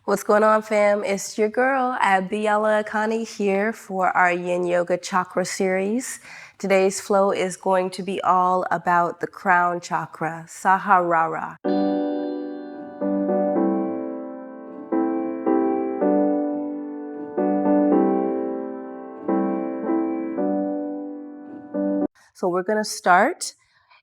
What's going on, fam? It's your girl, Abiola Akanni, here for our Yin Yoga Chakra series. Today's flow is going to be all about the crown chakra, Sahasrara. So we're going to start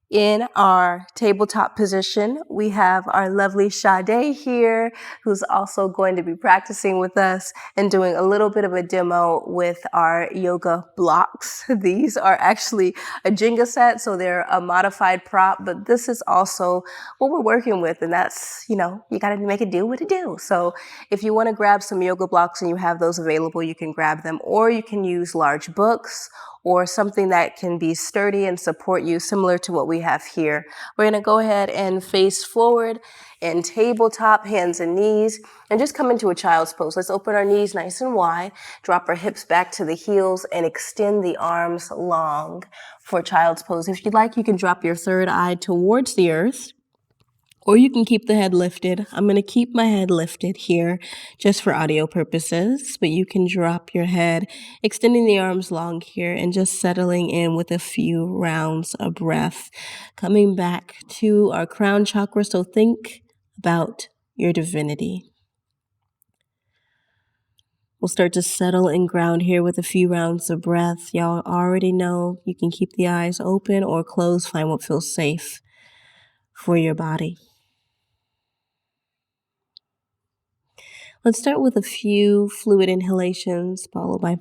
in our tabletop position. We have our lovely Sade here, who's also going to be practicing with us and doing a little bit of a demo with our yoga blocks. These are actually a Jenga set, so they're a modified prop, but this is also what we're working with, and that's, you got to make it do what it do. So if you want to grab some yoga blocks and you have those available, you can grab them, or you can use large books or something that can be sturdy and support you, similar to what we have here. We're gonna go ahead and face forward in tabletop, hands and knees, and just come into a child's pose. Let's open our knees nice and wide, drop our hips back to the heels, and extend the arms long for child's pose. If you'd like, you can drop your third eye towards the earth, or you can keep the head lifted. I'm going to keep my head lifted here just for audio purposes, but you can drop your head, extending the arms long here and just settling in with a few rounds of breath. Coming back to our crown chakra, so think about your divinity. We'll start to settle and ground here with a few rounds of breath. Y'all already know you can keep the eyes open or closed. Find what feels safe for your body. Let's start with a few fluid inhalations, followed by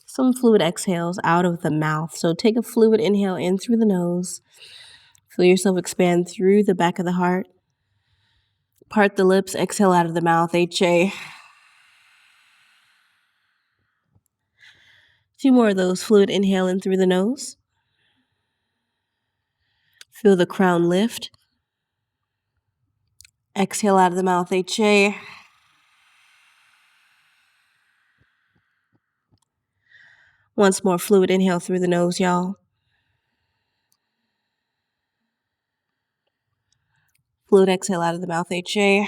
some fluid exhales out of the mouth. So take a fluid inhale in through the nose. Feel yourself expand through the back of the heart. Part the lips, exhale out of the mouth, HA. Two more of those. Fluid inhale in through the nose. Feel the crown lift. Exhale out of the mouth, HA. Once more, fluid inhale through the nose, y'all. Fluid exhale out of the mouth, HA.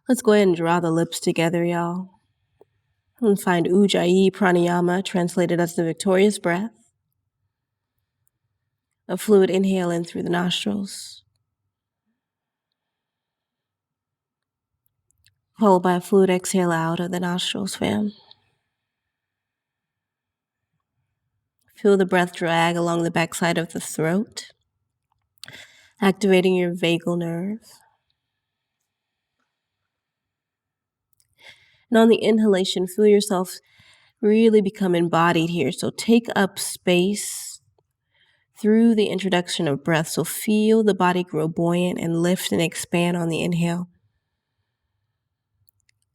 Let's go ahead and draw the lips together, y'all. And find Ujjayi pranayama, translated as the victorious breath. A fluid inhale in through the nostrils, followed by a fluid exhale out of the nostrils, fam. Feel the breath drag along the backside of the throat, activating your vagal nerve. And on the inhalation, feel yourself really become embodied here. So take up space through the introduction of breath. So feel the body grow buoyant and lift and expand on the inhale.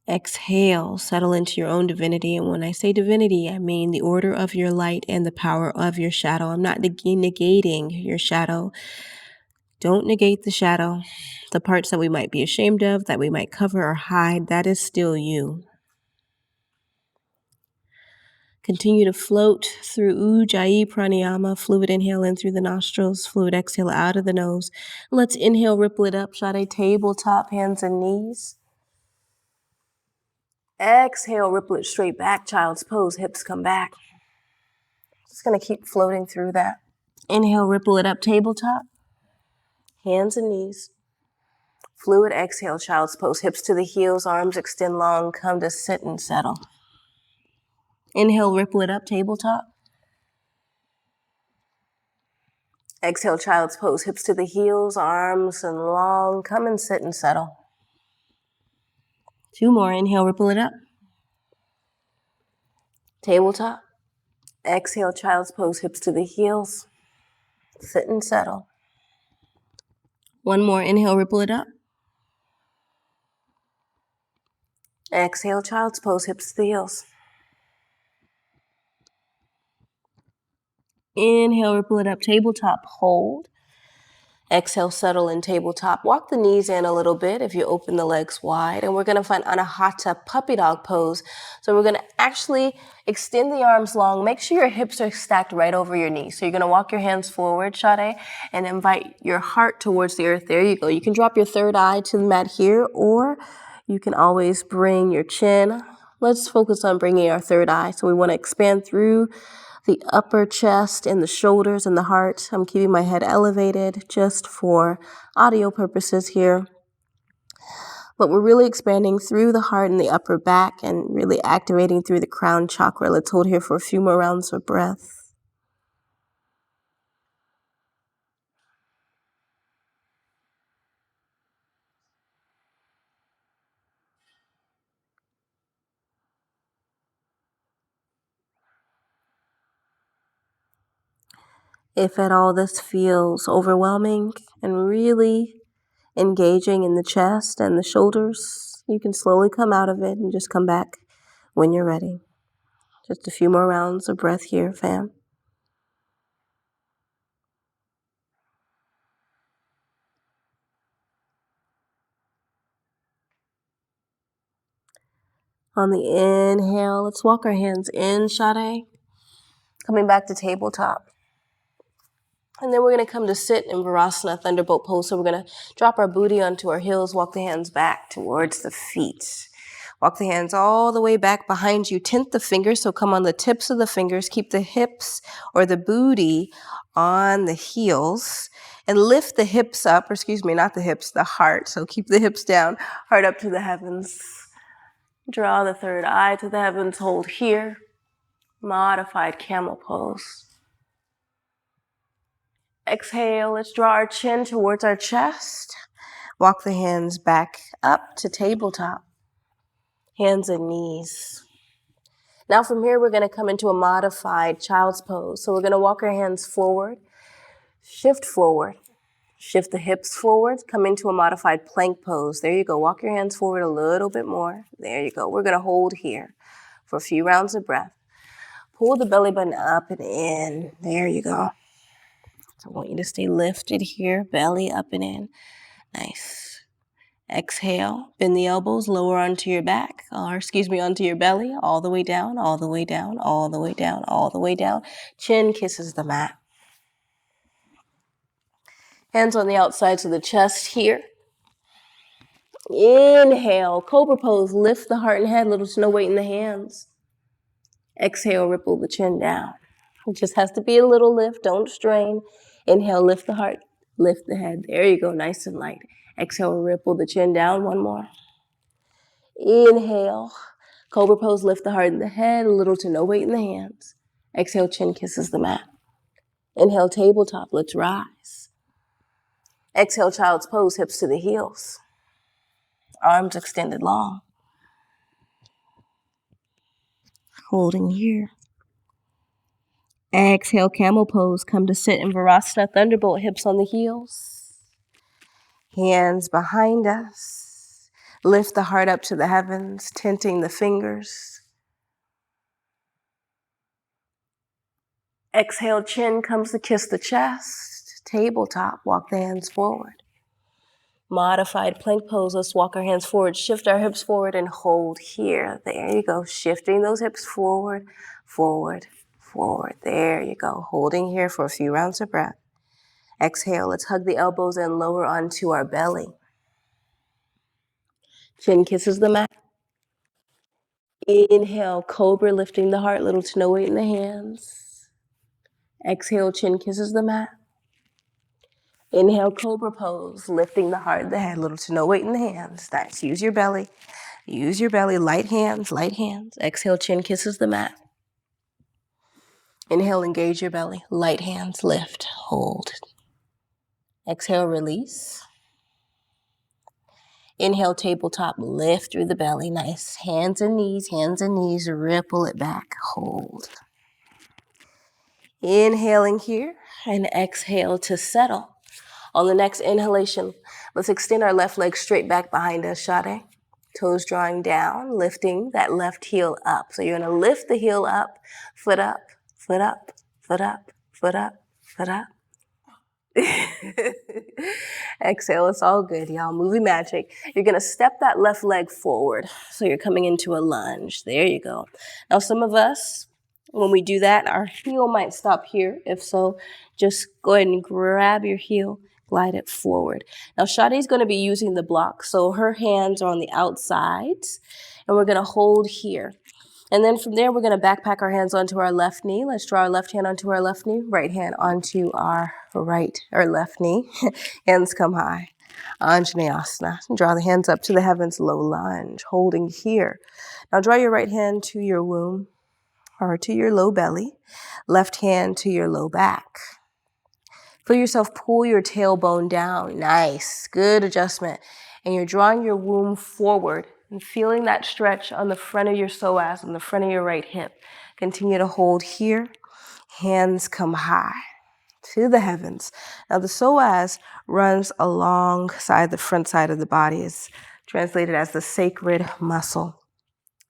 Exhale, settle into your own divinity. And when I say divinity, I mean the order of your light and the power of your shadow. I'm not negating your shadow. Don't negate the shadow. The parts that we might be ashamed of, that we might cover or hide, that is still you. Continue to float through Ujjayi pranayama, fluid inhale in through the nostrils, fluid exhale out of the nose. Let's inhale, ripple it up, Sade tabletop, hands and knees. Exhale, ripple it straight back, child's pose, hips come back. Just gonna keep floating through that. Inhale, ripple it up, tabletop, hands and knees. Fluid exhale, child's pose, hips to the heels, arms extend long, come to sit and settle. Inhale, ripple it up, tabletop. Exhale, child's pose, hips to the heels, arms and long, come and sit and settle. Two more, inhale, ripple it up. Tabletop. Exhale, child's pose, hips to the heels, sit and settle. One more, inhale, ripple it up. Exhale, child's pose, hips to the heels. Inhale, ripple it up, tabletop, hold. Exhale, settle in tabletop. Walk the knees in a little bit if you open the legs wide. And we're going to find Anahata puppy dog pose. So we're going to actually extend the arms long. Make sure your hips are stacked right over your knees. So you're going to walk your hands forward, Sade, and invite your heart towards the earth. There you go. You can drop your third eye to the mat here, or you can always bring your chin. Let's focus on bringing our third eye. So we want to expand through the upper chest and the shoulders and the heart. I'm keeping my head elevated just for audio purposes here. But we're really expanding through the heart and the upper back and really activating through the crown chakra. Let's hold here for a few more rounds of breath. If at all this feels overwhelming and really engaging in the chest and the shoulders, you can slowly come out of it and just come back when you're ready. Just a few more rounds of breath here, fam. On the inhale, let's walk our hands in, Sade. Coming back to tabletop. And then we're going to come to sit in Virasana, Thunderbolt pose. So we're going to drop our booty onto our heels, walk the hands back towards the feet. Walk the hands all the way back behind you. Tint the fingers, so come on the tips of the fingers. Keep the hips or the booty on the heels. And lift the hips up, or excuse me, not the hips, the heart. So keep the hips down, heart up to the heavens. Draw the third eye to the heavens, hold here. Modified camel pose. Exhale, let's draw our chin towards our chest. Walk the hands back up to tabletop. Hands and knees. Now from here, we're going to come into a modified child's pose. So we're going to walk our hands forward, shift the hips forward, come into a modified plank pose. There you go. Walk your hands forward a little bit more. There you go. We're going to hold here for a few rounds of breath. Pull the belly button up and in. There you go. So I want you to stay lifted here, belly up and in. Nice. Exhale, bend the elbows, lower onto your back, onto your belly, all the way down, all the way down, all the way down, all the way down. Chin kisses the mat. Hands on the outsides of the chest here. Inhale, cobra pose, lift the heart and head, little to no weight in the hands. Exhale, ripple the chin down. It just has to be a little lift, don't strain. Inhale, lift the heart, lift the head. There you go, nice and light. Exhale, ripple the chin down, one more. Inhale, cobra pose, lift the heart and the head, a little to no weight in the hands. Exhale, chin kisses the mat. Inhale, tabletop, let's rise. Exhale, child's pose, hips to the heels. Arms extended long. Holding here. Exhale, camel pose, come to sit in Virasana, Thunderbolt, hips on the heels. Hands behind us. Lift the heart up to the heavens, tinting the fingers. Exhale, chin comes to kiss the chest. Tabletop, walk the hands forward. Modified plank pose, let's walk our hands forward, shift our hips forward and hold here. There you go, shifting those hips forward, forward, forward. There you go, holding here for a few rounds of breath. Exhale, let's hug the elbows and lower onto our belly. Chin kisses the mat. Inhale, cobra, lifting the heart, little to no weight in the hands. Exhale, chin kisses the mat. Inhale, cobra pose, lifting the heart, the head, little to no weight in the hands. Nice, use your belly, light hands, light hands. Exhale, chin kisses the mat. Inhale, engage your belly, light hands, lift, hold. Exhale, release. Inhale, tabletop, lift through the belly. Nice. Hands and knees, ripple it back, hold. Inhaling here and exhale to settle. On the next inhalation, let's extend our left leg straight back behind us, Sade. Toes drawing down, lifting that left heel up. So you're gonna lift the heel up, foot up, foot up, foot up, foot up, foot up. Exhale, it's all good, y'all. Movie magic. You're gonna step that left leg forward. So you're coming into a lunge. There you go. Now, some of us, when we do that, our heel might stop here. If so, just go ahead and grab your heel, glide it forward. Now, Sade's gonna be using the block. So her hands are on the outsides, and we're gonna hold here. And then from there, we're going to backpack our hands onto our left knee. Let's draw our left hand onto our left knee, right hand onto our right or left knee. Hands come high. Anjaneyasana. Draw the hands up to the heavens, low lunge, holding here. Now draw your right hand to your womb or to your low belly, left hand to your low back. Feel yourself pull your tailbone down. Nice, good adjustment. And you're drawing your womb forward and feeling that stretch on the front of your psoas, on the front of your right hip. Continue to hold here. Hands come high to the heavens. Now the psoas runs alongside the front side of the body. It's translated as the sacred muscle.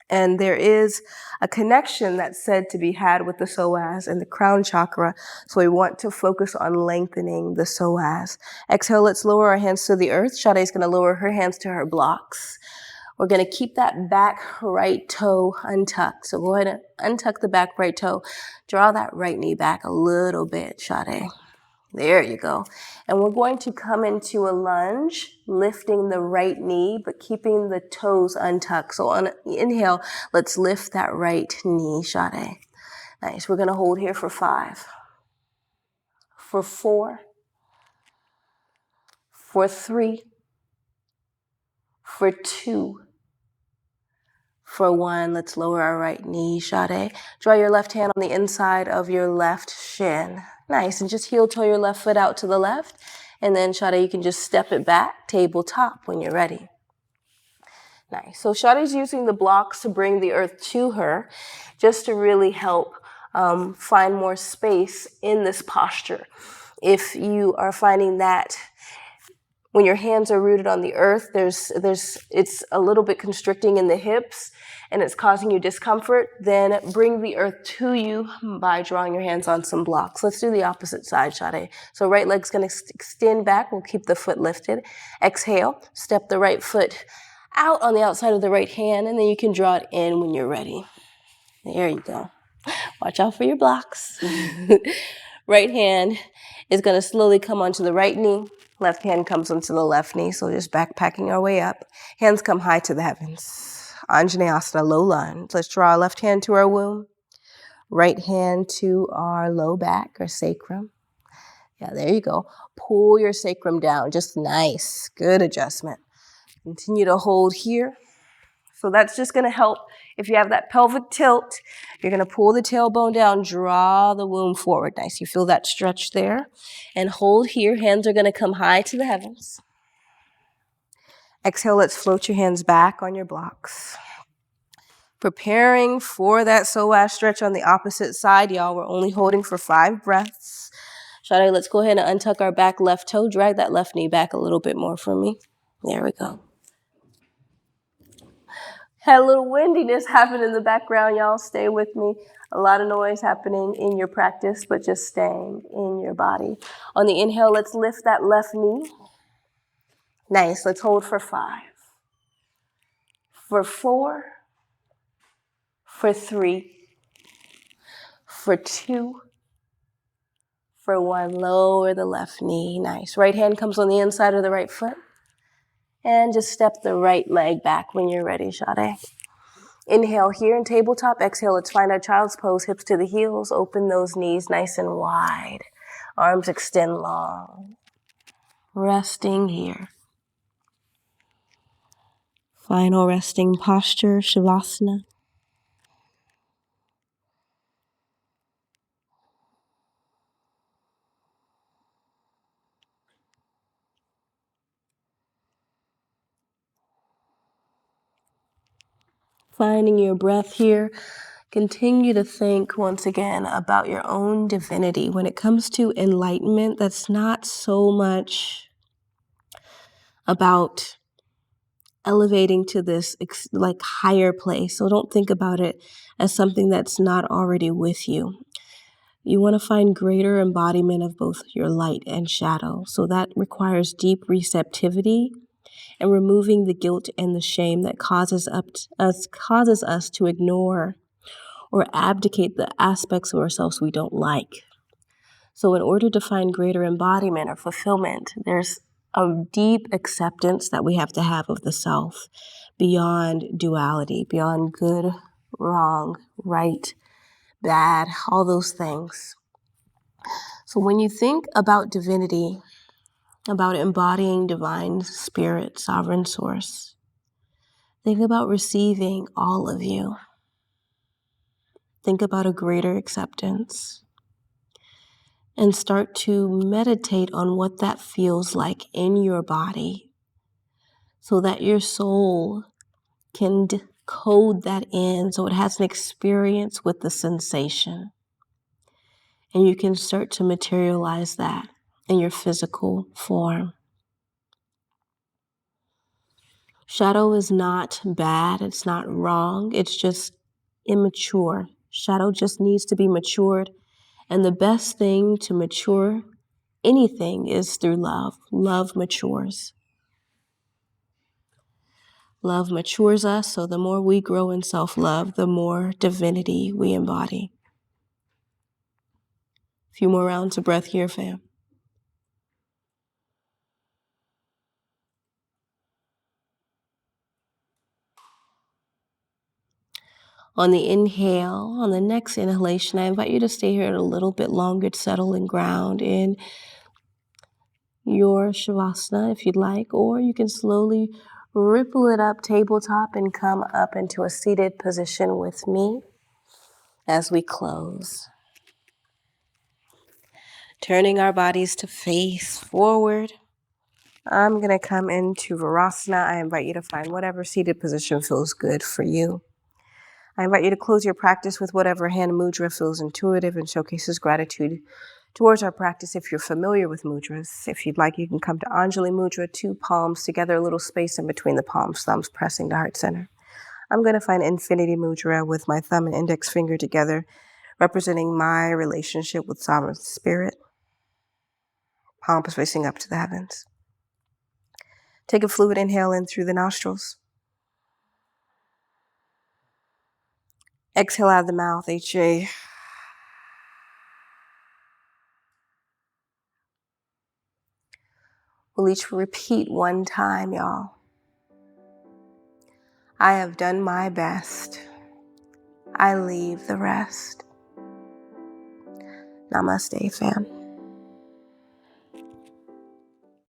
And there is a connection that's said to be had with the psoas and the crown chakra. So we want to focus on lengthening the psoas. Exhale, let's lower our hands to the earth. Sade is going to lower her hands to her blocks. We're going to keep that back right toe untucked. So go ahead and untuck the back right toe. Draw that right knee back a little bit, Sade. There you go. And we're going to come into a lunge, lifting the right knee, but keeping the toes untucked. So on inhale, let's lift that right knee, Sade. Nice. We're going to hold here for 5, for 4, for 3, for 2, for 1. Let's lower our right knee, Sade. Draw your left hand on the inside of your left shin. Nice. And just heel toe your left foot out to the left. And then, Sade, you can just step it back, tabletop when you're ready. Nice. So Sade's using the blocks to bring the earth to her, just to really help find more space in this posture. If you are finding that when your hands are rooted on the earth, it's a little bit constricting in the hips and it's causing you discomfort, then bring the earth to you by drawing your hands on some blocks. Let's do the opposite side, Sade. So right leg's going to extend back. We'll keep the foot lifted. Exhale, step the right foot out on the outside of the right hand, and then you can draw it in when you're ready. There you go. Watch out for your blocks. Right hand is going to slowly come onto the right knee. Left hand comes onto the left knee, so just backpacking our way up. Hands come high to the heavens. Anjaneyasana, low lunge. Let's draw our left hand to our womb. Right hand to our low back or sacrum. Yeah, there you go. Pull your sacrum down. Just nice. Good adjustment. Continue to hold here. So that's just going to help. If you have that pelvic tilt, you're going to pull the tailbone down, draw the womb forward. Nice. You feel that stretch there. And hold here. Hands are going to come high to the heavens. Exhale, let's float your hands back on your blocks. Preparing for that psoas stretch on the opposite side, y'all. We're only holding for 5 breaths. Sade, let's go ahead and untuck our back left toe. Drag that left knee back a little bit more for me. There we go. Had a little windiness happen in the background, y'all. Stay with me. A lot of noise happening in your practice, but just staying in your body. On the inhale, let's lift that left knee. Nice. Let's hold for 5, for 4, for 3, for 2, for 1. Lower the left knee. Nice. Right hand comes on the inside of the right foot. And just step the right leg back when you're ready, Sade. Inhale here in tabletop. Exhale, let's find our child's pose. Hips to the heels. Open those knees nice and wide. Arms extend long. Resting here. Final resting posture, Shavasana. Finding your breath here. Continue to think once again about your own divinity. When it comes to enlightenment, that's not so much about elevating to this like higher place. So don't think about it as something that's not already with you. You want to find greater embodiment of both your light and shadow. So that requires deep receptivity and removing the guilt and the shame that causes us to ignore or abdicate the aspects of ourselves we don't like. So in order to find greater embodiment or fulfillment, there's a deep acceptance that we have to have of the self beyond duality, beyond good, wrong, right, bad, all those things. So when you think about divinity, about embodying divine spirit, sovereign source, think about receiving all of you. Think about a greater acceptance and start to meditate on what that feels like in your body so that your soul can code that in so it has an experience with the sensation. And you can start to materialize that in your physical form. Shadow is not bad, it's not wrong, it's just immature. Shadow just needs to be matured. And the best thing to mature anything is through love. Love matures. Love matures us, so the more we grow in self-love, the more divinity we embody. A few more rounds of breath here, fam. On the inhale, on the next inhalation, I invite you to stay here a little bit longer to settle and ground in your Shavasana if you'd like, or you can slowly ripple it up tabletop and come up into a seated position with me as we close. Turning our bodies to face forward. I'm going to come into Virasana. I invite you to find whatever seated position feels good for you. I invite you to close your practice with whatever hand mudra feels intuitive and showcases gratitude towards our practice. If you're familiar with mudras, if you'd like, you can come to Anjali Mudra, 2 palms together, a little space in between the palms, thumbs pressing to heart center. I'm going to find Infinity Mudra with my thumb and index finger together, representing my relationship with Sovereign Spirit. Palms facing up to the heavens. Take a fluid inhale in through the nostrils. Exhale out of the mouth, HA. We'll each repeat one time, y'all. I have done my best. I leave the rest. Namaste, fam.